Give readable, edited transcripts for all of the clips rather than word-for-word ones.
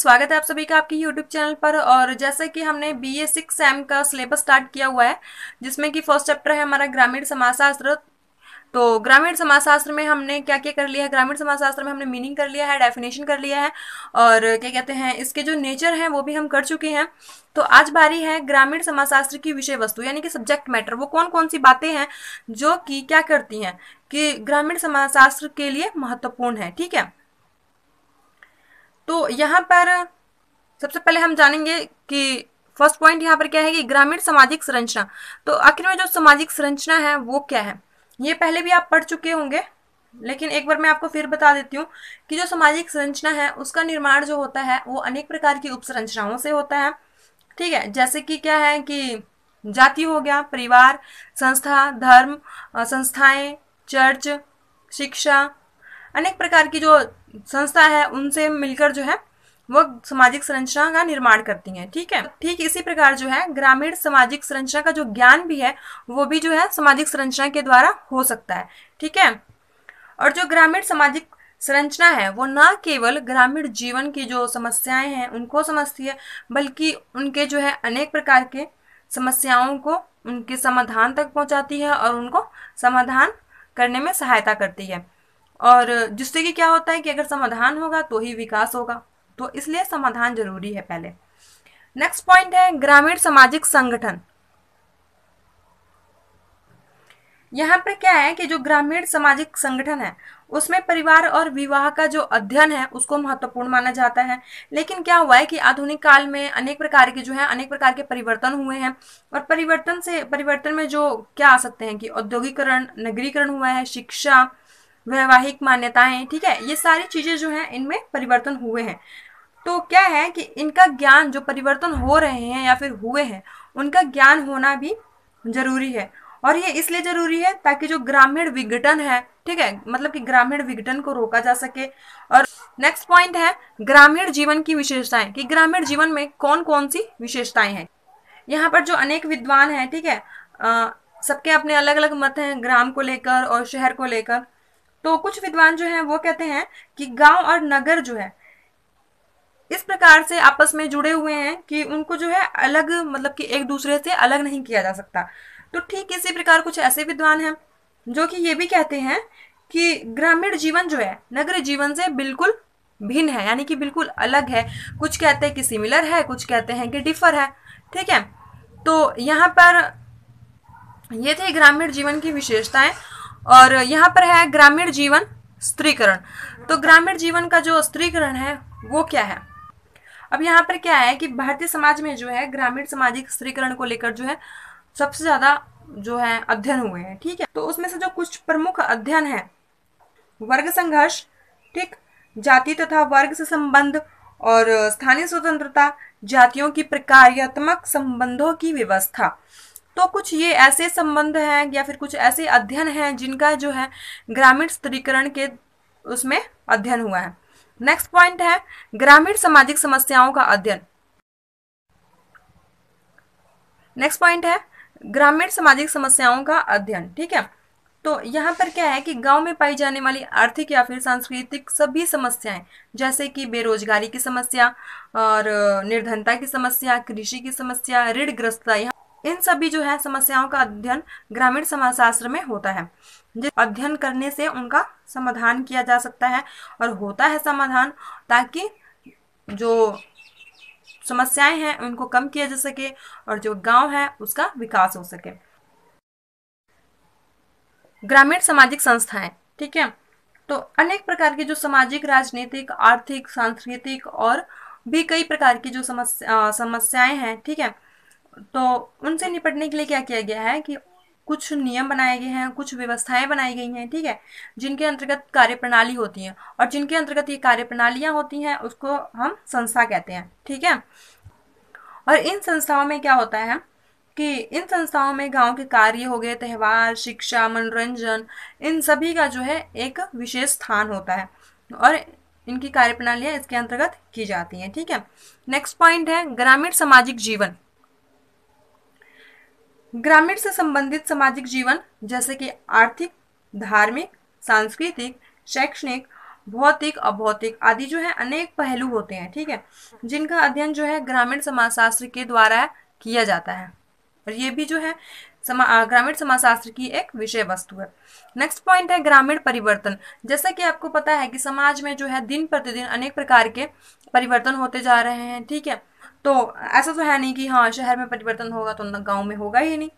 स्वागत है आप सभी का आपके YouTube चैनल पर। और जैसे कि हमने BA 6 सेम का सिलेबस स्टार्ट किया हुआ है, जिसमें कि फर्स्ट चैप्टर है हमारा ग्रामीण समाजशास्त्र। तो ग्रामीण समाजशास्त्र में हमने क्या क्या कर लिया है, ग्रामीण समाजशास्त्र में हमने मीनिंग कर लिया है, डेफिनेशन कर लिया है, और क्या कहते हैं इसके जो नेचर है वो भी हम कर चुके हैं। तो आज बारी है ग्रामीण समाजशास्त्र की विषय वस्तु यानी कि सब्जेक्ट मैटर, वो कौन कौन सी बातें हैं जो कि क्या करती हैं कि ग्रामीण समाजशास्त्र के लिए महत्वपूर्ण है। ठीक है, तो यहाँ पर सबसे पहले हम जानेंगे कि फर्स्ट पॉइंट यहाँ पर क्या है कि ग्रामीण सामाजिक संरचना। तो आखिर में जो सामाजिक संरचना है वो क्या है, ये पहले भी आप पढ़ चुके होंगे, लेकिन एक बार मैं आपको फिर बता देती हूँ कि जो सामाजिक संरचना है उसका निर्माण जो होता है वो अनेक प्रकार की उपसंरचनाओं से होता है। ठीक है, जैसे कि क्या है कि जाति हो गया, परिवार, संस्था, धर्म, संस्थाएं, चर्च, शिक्षा, अनेक प्रकार की जो संस्था है उनसे मिलकर जो है वो सामाजिक संरचना का निर्माण करती हैं। ठीक है, ठीक इसी प्रकार जो है ग्रामीण सामाजिक संरचना का जो ज्ञान भी है वो भी जो है सामाजिक संरचना के द्वारा हो सकता है। ठीक है, और जो ग्रामीण सामाजिक संरचना है वो न केवल ग्रामीण जीवन की जो समस्याएं हैं उनको समझती है, बल्कि उनके जो है अनेक प्रकार के समस्याओं को उनके समाधान तक पहुंचाती है और उनको समाधान करने में सहायता करती है। और जिससे कि क्या होता है कि अगर समाधान होगा तो ही विकास होगा, तो इसलिए समाधान जरूरी है पहले। नेक्स्ट पॉइंट है ग्रामीण सामाजिक संगठन। यहाँ पर क्या है कि जो ग्रामीण सामाजिक संगठन है उसमें परिवार और विवाह का जो अध्ययन है उसको महत्वपूर्ण माना जाता है। लेकिन क्या हुआ है कि आधुनिक काल में अनेक प्रकार के जो है अनेक प्रकार के परिवर्तन हुए हैं, और परिवर्तन में जो क्या आ सकते हैं कि औद्योगिकरण, नगरीकरण हुआ है, शिक्षा, वैवाहिक मान्यताएं, ठीक है, ये सारी चीजें जो हैं इनमें परिवर्तन हुए हैं। तो क्या है कि इनका ज्ञान, जो परिवर्तन हो रहे हैं या फिर हुए हैं, उनका ज्ञान होना भी जरूरी है। और ये इसलिए जरूरी है ताकि जो ग्रामीण विघटन है, ठीक है, मतलब कि ग्रामीण विघटन को रोका जा सके। और नेक्स्ट पॉइंट है ग्रामीण जीवन की विशेषताएं, कि ग्रामीण जीवन में कौन कौन सी विशेषताएं हैं। यहाँ पर जो अनेक विद्वान हैं, ठीक है, सबके अपने अलग अलग मत हैं ग्राम को लेकर और शहर को लेकर। तो कुछ विद्वान जो हैं वो कहते हैं कि गांव और नगर जो है इस प्रकार से आपस में जुड़े हुए हैं कि उनको जो है अलग, मतलब कि एक दूसरे से अलग नहीं किया जा सकता। तो ठीक इसी प्रकार कुछ ऐसे विद्वान हैं जो कि ये भी कहते हैं कि ग्रामीण जीवन जो है नगरीय जीवन से बिल्कुल भिन्न है, यानी कि बिल्कुल अलग है। कुछ कहते हैं कि सिमिलर है, कुछ कहते हैं कि डिफर है। ठीक है, तो यहाँ पर ये थे ग्रामीण जीवन की विशेषताएं। और यहाँ पर है ग्रामीण जीवन स्त्रीकरण। तो ग्रामीण जीवन का जो स्त्रीकरण है वो क्या है। अब यहाँ पर क्या है कि भारतीय समाज में जो है ग्रामीण सामाजिक स्त्रीकरण को लेकर जो है सबसे ज्यादा जो है अध्ययन हुए हैं। ठीक है, तो उसमें से जो कुछ प्रमुख अध्ययन है, वर्ग संघर्ष, ठीक, जाति तथा वर्ग से संबंध और स्थानीय स्वतंत्रता, जातियों की प्रकार्यात्मक संबंधों की व्यवस्था। तो कुछ ये ऐसे संबंध हैं या फिर कुछ ऐसे अध्ययन हैं जिनका जो है ग्रामीण स्त्रीकरण के उसमें अध्ययन हुआ है। नेक्स्ट पॉइंट है ग्रामीण सामाजिक समस्याओं का अध्ययन। नेक्स्ट पॉइंट है ग्रामीण सामाजिक समस्याओं का अध्ययन। ठीक है, तो यहाँ पर क्या है कि गांव में पाई जाने वाली आर्थिक या फिर सांस्कृतिक सभी समस्याएं, जैसे कि बेरोजगारी की समस्या और निर्धनता की समस्या, कृषि की समस्या, ऋणग्रस्तता, इन सभी जो है समस्याओं का अध्ययन ग्रामीण समाजशास्त्र में होता है। जिस अध्ययन करने से उनका समाधान किया जा सकता है और होता है समाधान, ताकि जो समस्याएं हैं उनको कम किया जा सके और जो गांव है उसका विकास हो सके। ग्रामीण सामाजिक संस्थाएं, ठीक है, तो अनेक प्रकार की जो सामाजिक, राजनीतिक, आर्थिक, सांस्कृतिक और भी कई प्रकार की जो समस्याएं हैं, ठीक है, तो उनसे निपटने के लिए क्या किया गया है कि कुछ नियम बनाए गए हैं, कुछ व्यवस्थाएं बनाई गई हैं, ठीक है, जिनके अंतर्गत कार्यप्रणाली होती है, और जिनके अंतर्गत ये कार्यप्रणालियां होती हैं उसको हम संस्था कहते हैं। ठीक है, और इन संस्थाओं में क्या होता है कि इन संस्थाओं में गांव के कार्य हो गए, त्यौहार, शिक्षा, मनोरंजन, इन सभी का जो है एक विशेष स्थान होता है और इनकी कार्यप्रणालियां इसके अंतर्गत की जाती हैं। ठीक है, नेक्स्ट पॉइंट है ग्रामीण सामाजिक जीवन। ग्रामीण से संबंधित सामाजिक जीवन जैसे कि आर्थिक, धार्मिक, सांस्कृतिक, शैक्षणिक भौतिक, अभौतिक आदि जो है अनेक पहलू होते हैं, ठीक है, जिनका अध्ययन जो है ग्रामीण समाजशास्त्र के द्वारा किया जाता है। और ये भी जो है ग्रामीण समाजशास्त्र की एक विषय वस्तु है। नेक्स्ट पॉइंट है ग्रामीण परिवर्तन। जैसा कि आपको पता है कि समाज में जो है दिन प्रतिदिन अनेक प्रकार के परिवर्तन होते जा रहे हैं, ठीक है। तो ऐसा तो है नहीं कि हाँ शहर में परिवर्तन होगा तो गांव में होगा ही नहीं।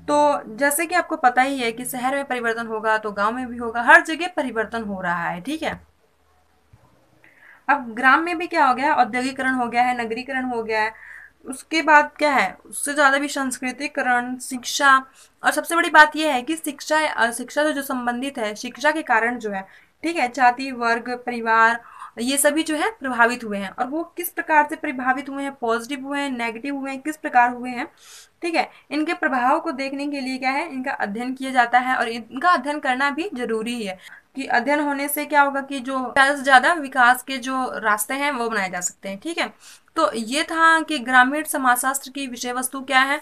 तो जैसे कि आपको पता ही है कि शहर में परिवर्तन होगा तो गांव में भी होगा, हर जगह परिवर्तन हो रहा है, ठीक है। अब ग्राम में भी क्या हो गया है, औद्योगिकरण हो गया है, नगरीकरण हो गया है। उसके बाद क्या है, उससे ज्यादा भी संस्कृतिकरण, शिक्षा, और सबसे बड़ी बात यह है कि शिक्षा से जो संबंधित है, शिक्षा के कारण जो है, ठीक है, जाति, वर्ग, परिवार, ये सभी जो है प्रभावित हुए हैं। और वो किस प्रकार से प्रभावित हुए हैं, पॉजिटिव हुए हैं, नेगेटिव हुए हैं, किस प्रकार हुए हैं, ठीक है। इनके प्रभाव को देखने के लिए क्या है, इनका अध्ययन किया जाता है, और इनका अध्ययन करना भी जरूरी है कि अध्ययन होने से क्या होगा कि जो ज्यादा से ज्यादा विकास के जो रास्ते हैं वो बनाए जा सकते हैं, ठीक है। तो ये था कि ग्रामीण समाजशास्त्र की विषय वस्तु क्या है।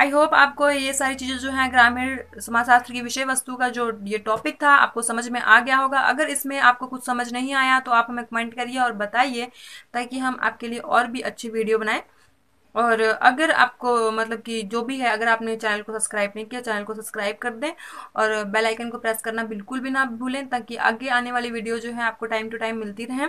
आई होप आपको ये सारी चीजें जो है ग्रामीण समाजशास्त्र की विषय वस्तु का जो ये टॉपिक था आपको समझ में आ गया होगा। अगर इसमें आपको कुछ समझ नहीं आया तो आप हमें कमेंट करिए और बताइए, ताकि हम आपके लिए और भी अच्छी वीडियो बनाएं। और अगर आपको मतलब कि जो भी है, अगर आपने चैनल को सब्सक्राइब नहीं किया, चैनल को सब्सक्राइब कर दें, और बेल आइकन को प्रेस करना बिल्कुल भी ना भूलें, ताकि आगे आने वाली वीडियो जो है आपको टाइम टू टाइम मिलती रहे।